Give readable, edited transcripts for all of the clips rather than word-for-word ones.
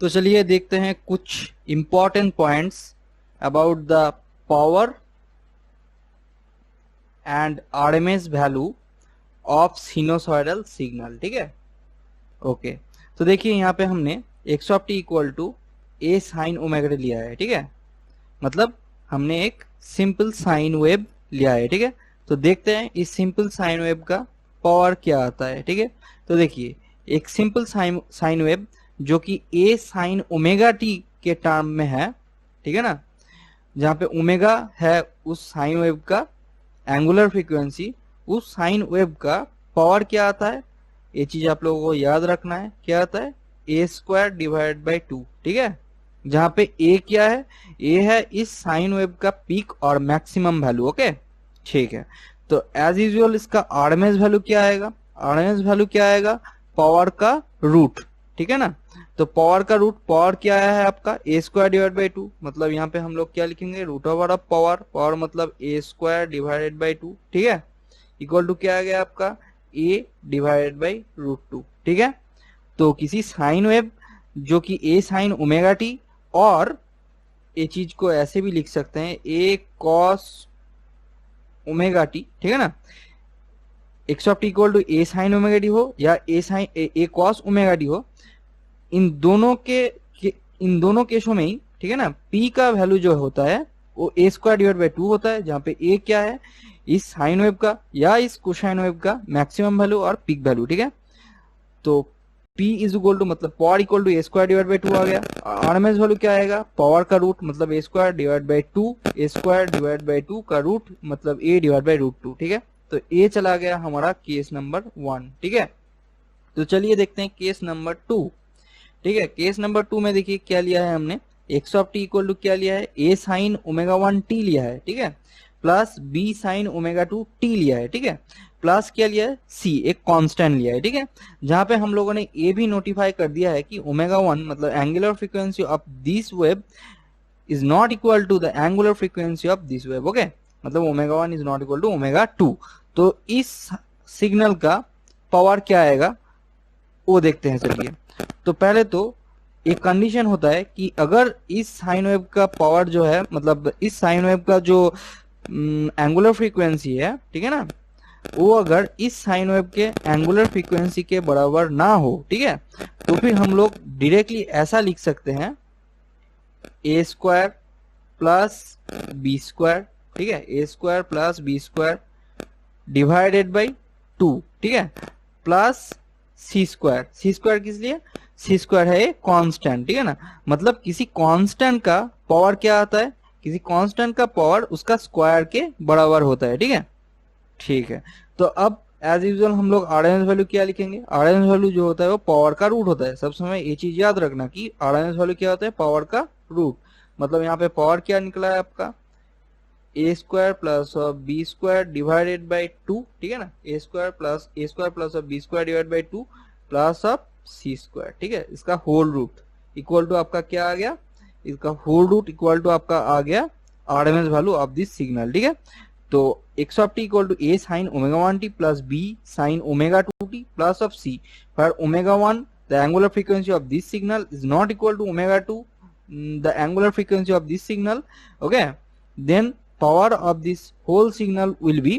तो चलिए देखते हैं कुछ important points about the power and RMS value of sinusoidal signal. ठीक है, ओके। तो देखिए यहाँ पे हमने x of T equal to A sine omega T लिया है। ठीक है, मतलब हमने एक सिंपल साइन वेव लिया है। ठीक है, तो देखते हैं इस सिंपल साइन वेव का पावर क्या आता है। ठीक है, तो देखिए एक सिंपल साइन वेव जो कि ए साइन ओमेगा टी के टर्म में है, ठीक है ना, जहाँ पे ओमेगा है उस साइन वेव का एंगुलर फ्रीक्वेंसी, उस साइन वेव का पावर क्या आता है, ये चीज आप लोगों को याद रखना है। क्या आता है, ए स्क्वायर डिवाइड बाई 2। ठीक है, जहां पे ए क्या है, ए है इस साइन वेव का पीक और मैक्सिमम वैल्यू। ओके, ठीक है। तो एज यूजुअल इसका आरएमएस वैल्यू क्या आएगा, आरएमएस वैल्यू क्या आएगा, पावर का रूट। ठीक है ना, तो पावर का रूट, पावर क्या है आपका ए स्क्वायर डिवाइड बाई 2, मतलब यहाँ पे हम लोग क्या लिखेंगे, root over of power, power मतलब ए स्क्वायर डिवाइडेड बाई 2। ठीक है, इक्वल टू क्या आ गया आपका, ए डिवाइडेड बाई रूट 2। ठीक है, तो किसी साइन वेव जो कि ए साइन ओमेगा टी, और ये चीज को ऐसे भी लिख सकते हैं ए कॉस ओमेगा टी, ठीक है ना, x of T equal to A sine omega t हो या a sine a cos omega t हो, इन दोनों केसों में ही, ठीक है ना, पी का वैल्यू जो होता है वो ए स्क्वायर डिवाइड बाई 2 होता है, जहां पे ए क्या है, इस साइन वेव का या इस कोसाइन वेव का मैक्सिमम वैल्यू और पीक वैल्यू। ठीक है, तो P इज इक्वल टू मतलब power equal to A square divide by 2 आ गया। आरएमएस वैल्यू क्या आएगा, पावर का रूट मतलब ए square divide by 2, A square divide by 2 का रूट मतलब ए डिवाइड बाई रूट 2। ठीक है, तो ए चला गया हमारा केस नंबर 1। ठीक है, तो चलिए देखते हैं केस नंबर 2। ठीक है, केस नंबर 2 में देखिए क्या लिया है हमने, x of T equal to क्या लिया है, ए साइन ओमेगा 1 टी लिया है। ठीक है, plus b sine omega 2 t लिया है। ठीक है, प्लस क्या लिया है, सी एक कांस्टेंट लिया है। ठीक है, जहां पे हम लोगों ने ये भी नोटिफाई कर दिया है कि ओमेगा 1 मतलब angular frequency of this wave is not equal to the angular frequency of this wave. Okay, मतलब omega 1 is not equal to omega 2। तो इस सिग्नल का पावर क्या आएगा वो देखते हैं। चलिए, तो पहले तो एक कंडीशन होता है कि अगर इस साइन वेव का पावर जो है, मतलब इस साइन वेव का जो एंगुलर फ्रीक्वेंसी है, ठीक है ना, वो अगर इस साइन वेव के एंगुलर फ्रीक्वेंसी के बराबर ना हो, ठीक है, तो फिर हम लोग डायरेक्टली ऐसा लिख सकते हैं, A square plus B square. ठीक है, ए square plus B square divided by 2। ठीक है, प्लस सी स्क्वायर। सी स्क्वायर किस लिए, सी स्क्वायर है कांस्टेंट। ठीक है ना, मतलब किसी कांस्टेंट का पावर क्या आता है, किसी कांस्टेंट का पावर उसका स्क्वायर के बराबर होता है। ठीक है, ठीक है। तो अब एज यूजुअल हम लोग आरएमएस वैल्यू क्या लिखेंगे, आरएमएस वैल्यू जो होता है वो पावर का रूट होता है। सब समय ये चीज याद रखना कि आरएमएस वैल्यू क्या होता है, पावर का रूट। मतलब यहाँ पे पावर क्या निकला है आपका, a square plus B square divided by 2। ठीक है ना, a square plus B square divide by 2 plus of c square. ठीक है, इसका होल रूट इक्वल टू आपका क्या आ गया, इसका होल रूट इक्वल टू आपका आ गया RMS value of this signal. ठीक है, तो x of T equal to A sine omega 1 t plus b sine omega 2 t plus of c, for omega 1 the angular frequency of this signal is not equal to omega 2 the angular frequency of this signal. Okay, then power of this whole signal will be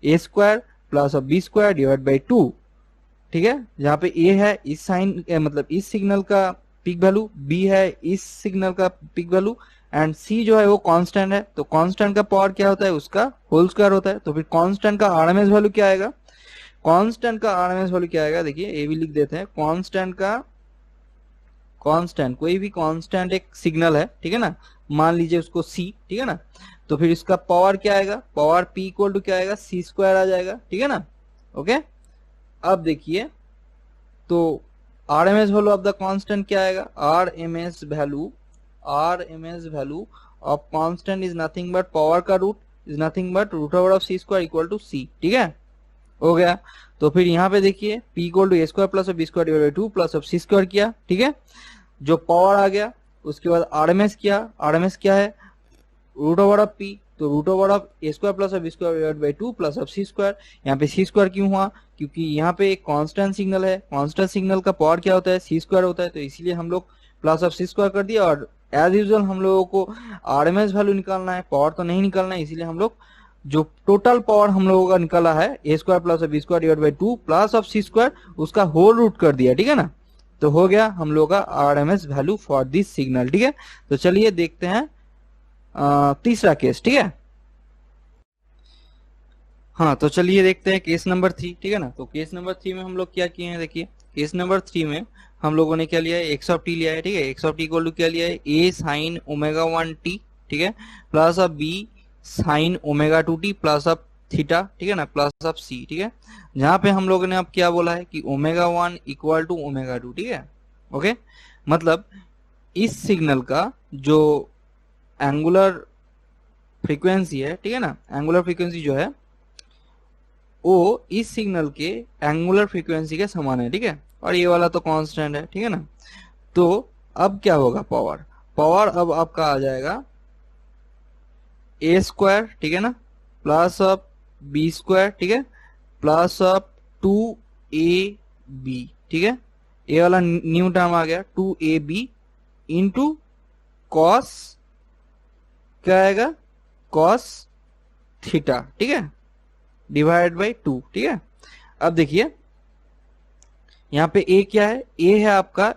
a square plus of b square divided by 2. ठीक है, जहां पे a है इस sign मतलब इस signal का pick value, b है इस सिग्नल का पिक वैल्यू, एंड c जो है वो कांस्टेंट है। तो कांस्टेंट का पावर क्या होता है, उसका होल स्क्वायर होता है। तो फिर कांस्टेंट का आरएमएस वैल्यू क्या आएगा, कांस्टेंट का आरएमएस वैल्यू क्या आएगा, देखिए ये भी लिख देते हैं। कांस्टेंट कोई भी कांस्टेंट एक सिग्नल है, ठीक है ना, मान लीजिए उसको c, ठीक है ना, तो फिर इसका पावर क्या आएगा, पावर p इक्वल टू क्या आएगा, सी स्क्वायर आ जाएगा। ठीक है ना, ओके। अब देखिए, तो RMS value of the constant क्या आएगा, RMS value of constant is nothing but power का root is nothing but root over of c square equal to c. ठीक है, हो गया। तो फिर यहाँ पे देखिए p equal to A square plus B square divide by 2 plus of c square किया। ठीक है, जो पावर आ गया, उसके बाद आरएमएस किया, आरएमएस क्या है, रूट ओवर ऑफ p, तो root over of a square plus of b square divide by 2 plus of c square. यहाँ पे सी स्क्वायर क्यों हुआ, क्योंकि यहाँ पे एक कांस्टेंट सिग्नल है, कांस्टेंट सिग्नल का पावर क्या होता है, सी स्क्वायर होता है, तो इसीलिए हम लोग प्लस ऑफ सी स्क्वायर कर दिया। और एज यूजुअल हम लोगों को आरएमएस वैल्यू निकालना है, पावर तो नहीं निकालना है, इसीलिए हम लोग जो टोटल पावर हम लोगों का निकाला है ए square plus of b square divide by 2 plus of c square, उसका होल रूट कर दिया, ठीक है ना। तो हो गया हम लोग का RMS value for this signal, ठीक है। तो चलिए देखते हैं तीसरा केस, ठीक है। हाँ, तो चलिए देखते हैं केस नंबर 3, ठीक है ना। तो केस नंबर 3 में हम लोग क्या किए हैं, देखिए केस नंबर 3 में हम लोगों ने क्या लिया है, एक्स ऑफ टी लिया है, ठीक है। X of T equal to क्या लिया है, ए साइन ओमेगा 1 टी, ठीक है, plus of b sine omega 2 t plus of theta, ठीक है ना, प्लस ऑफ सी, ठीक है। जहां पे हम लोगों ने अब क्या बोला है कि ओमेगा 1 इक्वल टू ओमेगा 2, ठीक है। ओके, मतलब इस सिग्नल का जो एंगुलर फ्रीक्वेंसी है, ठीक है ना, एंगुलर फ्रीक्वेंसी जो है वो इस सिग्नल के एंगुलर फ्रीक्वेंसी के समान है, ठीक है। और ये वाला तो कांस्टेंट है, ठीक है ना। तो अब क्या होगा, पावर पावर अब आपका आ जाएगा ए स्क्वायर, ठीक है ना, प्लस ऑफ बी स्क्वायर, ठीक है, प्लस ऑफ 2ab, ठीक है। ये वाला न्यू टर्म आ गया 2ab इंटू कॉस, क्या आएगा, कॉस थीटा, ठीक है, डिवाइड बाई 2, ठीक है। अब देखिए यहाँ पे ए क्या है, ए है आपका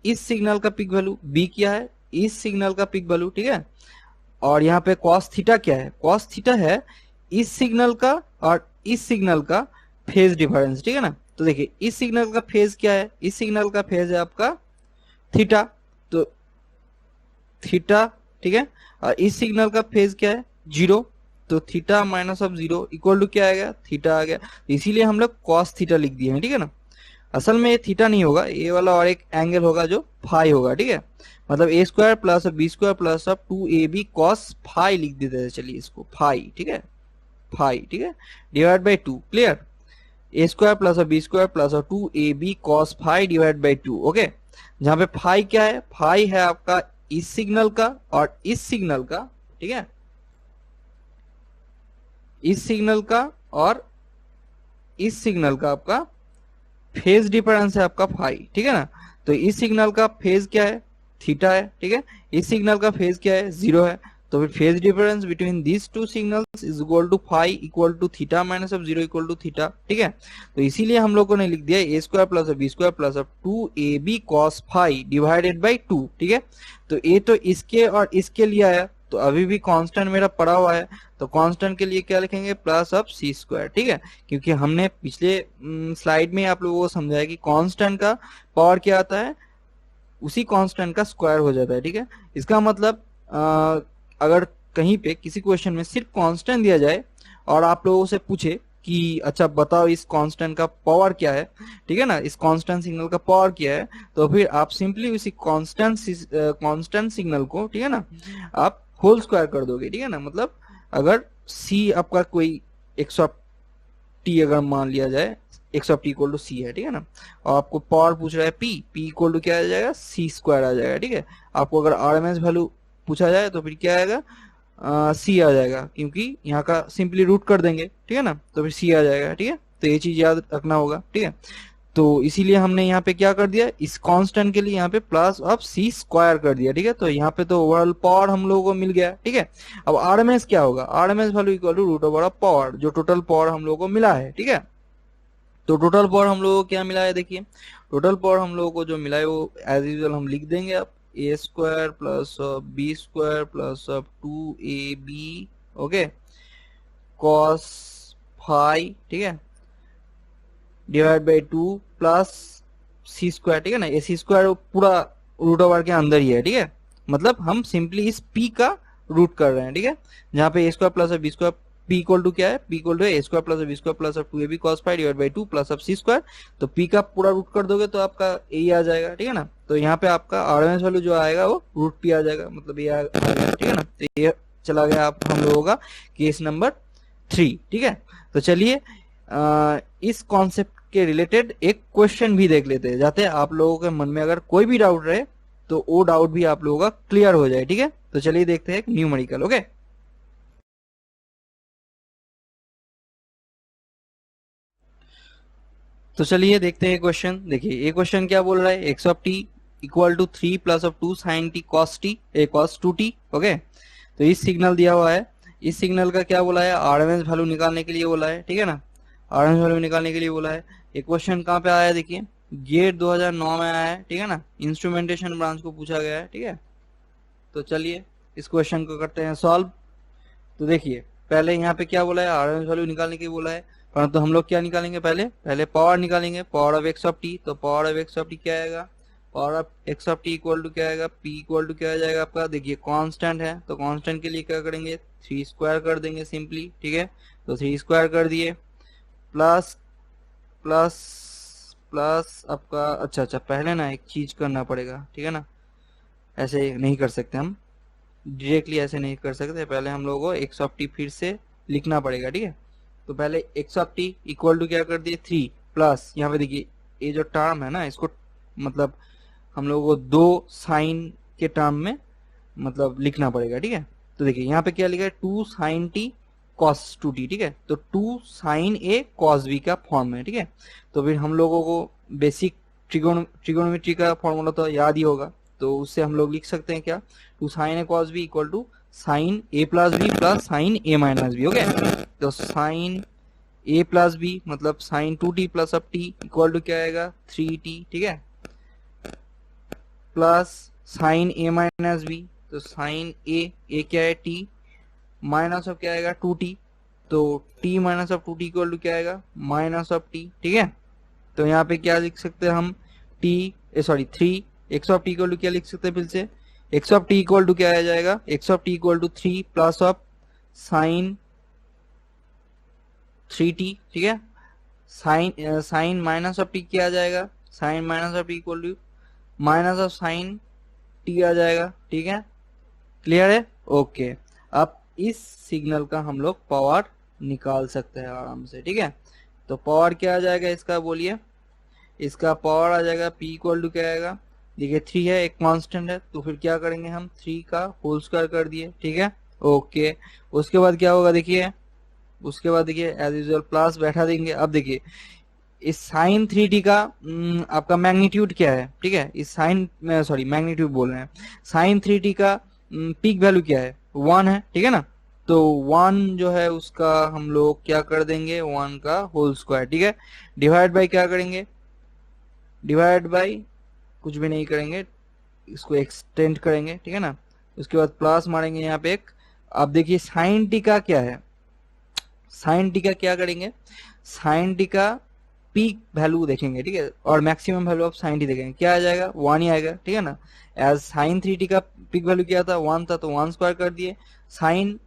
इस सिग्नल का पिक वैल्यू, बी क्या है, इस सिग्नल का पिक वैल्यू, ठीक है। और यहाँ पे कॉस थीटा क्या है, कॉस थीटा है इस सिग्नल का और इस सिग्नल का फेज डिफरेंस, ठीक है ना। तो देखिए इस सिग्नल का फेज क्या है, इस सिग्नल का फेज है आपका थीटा, तो थीटा, ठीक है। और इस सिग्नल का फेज क्या है, 0, तो theta minus of 0 equal to क्या आ गया, थीटा आ गया। इसीलिए हम लोग कॉस थीटा लिख दिए हैं, ठीक है ना। असल में ये थीटा नहीं होगा, ये वाला और एक एंगल होगा जो फाई होगा, ठीक है। मतलब ए square plus B square plus of 2ab cos phi लिख देते हैं, चलिए इसको फाई, ठीक है, फाई, ठीक है, divide by 2, clear. A square plus B square plus of 2ab cos phi divide by 2, okay. जहां पे फाई क्या है, फाई है आपका इस सिग्नल का और इस सिग्नल का, ठीक है, इस सिग्नल का और इस सिग्नल का आपका फेज डिफरेंस है आपका फाई, ठीक है ना। तो इस सिग्नल का फेज क्या है, थीटा है, ठीक है। इस सिग्नल का फेज क्या है, 0 है। तो फिर phase difference between these two signals is equal to phi equal to theta minus of 0 equal to theta, ठीक है। तो इसीलिए हम लोगों ने लिख दिया a square plus B square plus of 2ab cos phi divided by 2, ठीक है। तो ये तो इसके और इसके लिए आया, तो अभी भी कांस्टेंट मेरा पड़ा हुआ है, तो कांस्टेंट के लिए क्या लिखेंगे, प्लस ऑफ सी स्क्वायर, ठीक है। क्योंकि हमने पिछले स्लाइड में आप लोगों को समझाया कि कांस्टेंट का पावर क्या आता है, उसी कांस्टेंट का स्क्वायर हो जाता है, ठीक है। इसका मतलब अगर कहीं पे किसी क्वेश्चन में सिर्फ कांस्टेंट दिया जाए और आप लोगों से पूछे कि अच्छा बताओ इस कांस्टेंट का पावर क्या है, ठीक है ना, इस कांस्टेंट सिग्नल का पावर क्या है, तो फिर आप सिंपली उसी कांस्टेंट सिग्नल को, ठीक है ना, आप होल स्क्वायर कर दोगे, ठीक है ना। मतलब अगर सी आपका कोई एक्स ऑफ टी अगर मान लिया जाए, x of T equal to c है, ठीक है ना, और आपको पावर पूछ रहा है पी, पी इक्वल टू क्या आ जाएगा, सी स्क्वायर आ जाएगा, ठीक है। आपको अगर आरएमएस वैल्यू पूछा जाए तो फिर क्या आएगा, सी आ जाएगा, क्योंकि यहाँ का सिंपली रूट कर देंगे, ठीक है ना, तो फिर सी आ जाएगा, ठीक है। तो ये चीज याद रखना होगा, ठीक है। तो इसीलिए हमने यहाँ पे क्या कर दिया, इस कांस्टेंट के लिए यहाँ पे प्लस ऑफ सी स्क्वायर कर दिया, ठीक है। तो यहाँ पे तो ओवरऑल पावर हम लोगों को मिल गया, ठीक है। अब आरएमएस क्या होगा, RMS value equal to root over of power, जो टोटल पावर हम लोगों को मिला है, ठीक है। तो टोटल पावर हम लोगों को क्या मिला है, देखिए टोटल पावर हम लोगों को जो मिला है वो एज यूजुअल हम लिख देंगे, अब a square plus B square plus 2ab, okay, cos phi, ठीक है, divide by 2 plus C square, ठीक है ना। ये सी स्क्वायर पूरा रूट ओवर के अंदर ही है, ठीक है। मतलब हम सिंपली इस पी का रूट कर रहे हैं, ठीक है। जहां पे a square plus B square, p equal to क्या है, p equal to A square plus B square plus 2ab cos phi divide by 2 plus C square. तो पी का पूरा रूट कर दोगे तो आपका ए आ जाएगा, ठीक है ना। तो यहाँ पे आपका आरएमएस वैल्यू जो आएगा वो रूट पी आ जाएगा, मतलब ये आ गया, ठीक है ना। तो ये चला गया आप हम लोगों का केस नंबर 3, ठीक है। तो चलिए इस कॉन्सेप्ट के रिलेटेड एक क्वेश्चन भी देख लेते हैं, जाते आप लोगों के मन में अगर कोई भी डाउट रहे तो वो डाउट भी आप लोगों का क्लियर हो जाए, ठीक है। तो चलिए देखते हैं एक न्यूमेरिकल, ओके। तो चलिए देखते हैं क्वेश्चन। देखिए ये क्वेश्चन क्या बोल रहा है, x of T equal to 3 plus of 2 sine t cos t a cos 2t। Okay, तो इस सिग्नल दिया हुआ है, इस सिग्नल का क्या बोला है, आरएमएस वैल्यू निकालने के लिए बोला है, ठीक है ना, आरएमएस वैल्यू निकालने के लिए बोला है। ये क्वेश्चन कहाँ पे आया है, देखिए गेट 2009 में आया है, ठीक है ना, इंस्ट्रूमेंटेशन ब्रांच को पूछा गया है, ठीक है। तो चलिए इस क्वेश्चन को करते हैं सॉल्व। तो देखिए पहले यहाँ पे क्या बोला है, आरएमएस वैल्यू निकालने के लिए बोला है, परंतु हम लोग क्या निकालेंगे, पहले पहले पावर निकालेंगे, power of x of t. तो power of x of t क्या आएगा, power of x of T equal to क्या आएगा, पी इक्वल टू क्या आ जाएगा आपका, देखिए कांस्टेंट है तो कांस्टेंट के लिए क्या करेंगे, 3 स्क्वायर कर देंगे सिंपली, ठीक है। तो 3 स्क्वायर कर दिए, प्लस प्लस प्लस आपका, अच्छा पहले ना एक चीज करना पड़ेगा, ठीक है ना, ऐसे नहीं कर सकते हम, डायरेक्टली ऐसे नहीं कर सकते, पहले हम लोगों को एक्स ऑफ टी फिर से लिखना पड़ेगा, ठीक है। तो पहले x of T equal to क्या कर दिए, 3 प्लस यहाँ पे देखिए ये जो टर्म है ना, इसको मतलब हम लोगों को दो साइन के टर्म में मतलब लिखना पड़ेगा, ठीक है। तो देखिए यहाँ पे क्या लिखा है, 2 साइन टी कॉस 2t, ठीक है। तो 2 साइन ए कॉस बी का फॉर्म है, ठीक है। तो फिर हम लोगों को बेसिक ट्रिगोनोमेट्री का फॉर्मूला तो याद ही होगा, तो उससे हम लोग लिख सकते हैं क्या, 2 sine a cos b equal to sine a plus b plus sine a minus b. Okay, तो साइन ए प्लस बी मतलब साइन 2t प्लस अब टी इक्वल टू क्या आएगा, 3t, ठीक है, plus sine a minus b, तो sine a क्या है, टी, माइनस ऑफ क्या आएगा, 2t, तो t minus of 2t equal to क्या आएगा, माइनस ऑफ t, ठीक है। तो यहाँ पे क्या लिख सकते हैं हम, sorry 3 x of T equal to क्या लिख सकते हैं फिर से, x of T equal to क्या आ जाएगा, x of T equal to 3 plus of sine 3t, ठीक है, साइन माइनस ऑफ टी क्या आ जाएगा, sine minus of T equal to minus of sine t आ जाएगा, ठीक है, क्लियर है। ओके, अब इस सिग्नल का हम लोग पावर निकाल सकते हैं आराम से, ठीक है। तो पावर क्या आ जाएगा इसका, बोलिए, इसका पावर आ जाएगा p इक्वल टू क्या आएगा, देखिए 3 है, एक कांस्टेंट है, तो फिर क्या करेंगे हम, 3 का होल स्क्वायर कर दिए, ठीक है। ओके, उसके बाद क्या होगा, देखिए उसके बाद देखिए एज यूजुअल प्लस बैठा देंगे। अब देखिए इस साइन 3t का आपका मैग्नीट्यूड क्या है, ठीक है, इस साइन सॉरी मैग्नीट्यूड बोल रहे हैं, साइन 3t का पीक वैल्यू क्या है, 1 है, ठीक है ना। तो 1 जो है उसका हम लोग क्या कर देंगे, 1 का होल स्क्वायर, ठीक है, डिवाइड बाय क्या करेंगे, डिवाइड बाय कुछ भी नहीं करेंगे, इसको एक्सटेंड करेंगे, ठीक है ना। उसके बाद प्लस मारेंगे यहाँ पे एक। अब देखिए साइन टी का क्या है, साइन टी का क्या करेंगे, साइन टी का पीक वैल्यू देखेंगे, ठीक है, और maximum value of sine T देखेंगे, क्या आ जाएगा, 1 ही आएगा, ठीक है ना। एज साइन 3t का पीक वैल्यू क्या था, 1 था, तो 1 स्क्वायर कर दिए, साइन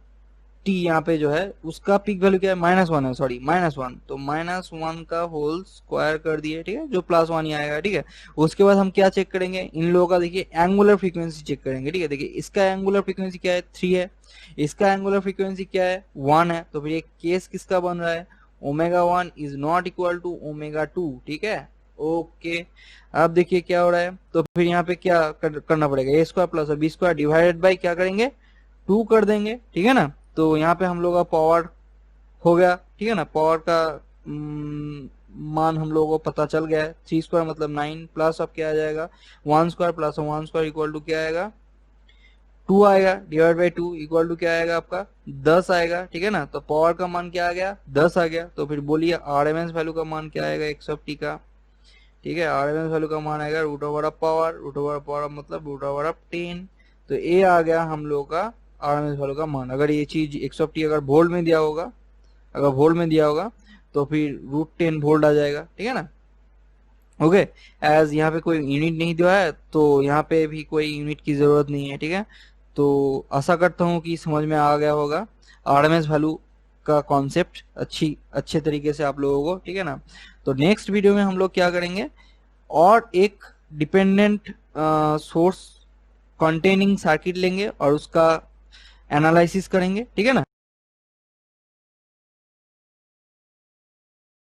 टी यहाँ पे जो है उसका पीक वैल्यू क्या है, -1 है, सॉरी -1, तो -1 का होल स्क्वायर कर दिए, ठीक है, जो +1 ही आएगा, ठीक है। उसके बाद हम क्या चेक करेंगे, इन लोगों का देखिए एंगुलर फ्रीक्वेंसी चेक करेंगे, ठीक है। देखिए इसका एंगुलर फ्रीक्वेंसी क्या है, 3 है, इसका एंगुलर फ्रीक्वेंसी क्या है, 1 है, तो फिर ये केस किसका बन रहा है, ω1 इज नॉट इक्वल टू ω2, ठीक है। ओके, अब देखिए क्या हो रहा है, तो फिर यहाँ पे क्या करना पड़ेगा, a square plus b square divided by क्या करेंगे, 2 कर देंगे, ठीक है ना। तो यहाँ पे हम लोग का पावर हो गया, ठीक है ना, पावर का मान हम लोगों को पता चल गया है, 3 स्क्वायर मतलब 9 प्लस अब क्या आ जाएगा, 1 square plus 1 square equal to क्या आएगा, 2 आएगा, डिवाइड बाई 2 इक्वल टू क्या आएगा आपका 10 आएगा, ठीक है ना। तो पावर का मान क्या आ गया, 10 आ गया। तो फिर बोलिए आरएमएस वैल्यू का मान क्या आएगा एक्स ऑफ टी का, ठीक है, आरएमएस वैल्यू का मान आएगा root over of power, root over of power मतलब रूट ओवर ऑफ 10। तो ये आ गया हम लोग का आरएमएस वैल्यू का मान। अगर ये चीज एक्स ऑफ टी अगर वोल्ट में दिया होगा, अगर वोल्ट में दिया होगा तो फिर √10 वोल्ट आ जाएगा, ठीक है ना। ओके, एज यहाँ पे कोई यूनिट नहीं दिया है तो यहाँ पे भी कोई यूनिट की जरूरत नहीं है, ठीक है। तो आशा करता हूँ कि समझ में आ गया होगा आरएमएस वैल्यू का कॉन्सेप्ट अच्छे तरीके से आप लोगों को, ठीक है ना। तो नेक्स्ट वीडियो में हम लोग क्या करेंगे, और एक डिपेंडेंट सोर्स कंटेनिंग सर्किट लेंगे और उसका एनालिसिस करेंगे, ठीक है ना।